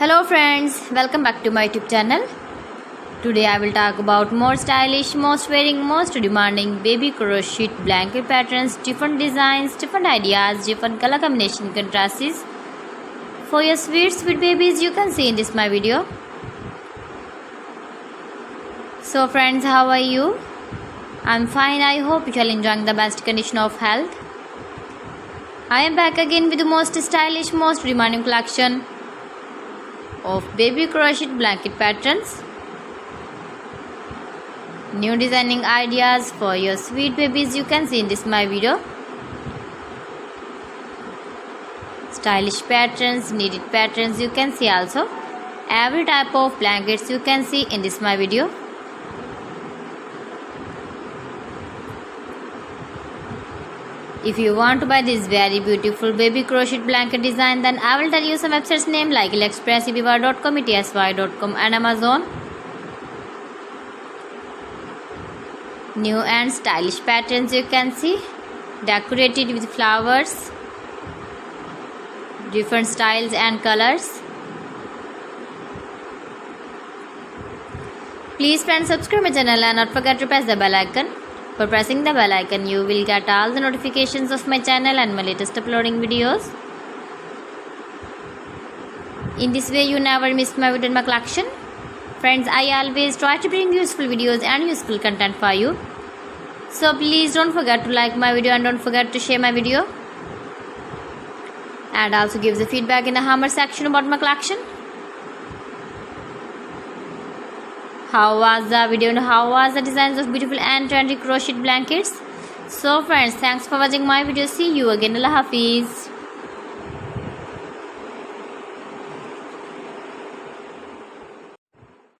Hello friends, welcome back to my YouTube channel. Today I will talk about more stylish, most wearing, most demanding baby crochet blanket patterns, different designs, different ideas, different color combination contrasts for your sweet babies you can see in this my video. So friends, how are you? I'm fine. I hope you are enjoying the best condition of health. I am back again with the most stylish, most demanding collection of baby crochet blanket patterns. New designing ideas for your sweet babies you can see in this my video. Stylish patterns, needed patterns you can see also. Every type of blankets you can see in this my video. If you want to buy this very beautiful baby crochet blanket design, then I will tell you some websites name like AliExpress, eBay.com, etsy.com and Amazon. New and stylish patterns you can see, decorated with flowers, different styles and colors. Please friends, subscribe my channel and not forget to press the bell icon. For pressing the bell icon, you will get all the notifications of my channel and my latest uploading videos. In this way, you never miss my video in my collection. Friends, I always try to bring useful videos and useful content for you. So please don't forget to like my video and don't forget to share my video. And also give the feedback in the comment section about my collection. How was the video and how was the designs of beautiful and trendy crochet blankets? So friends, thanks for watching my video. See you again. Allah Hafiz.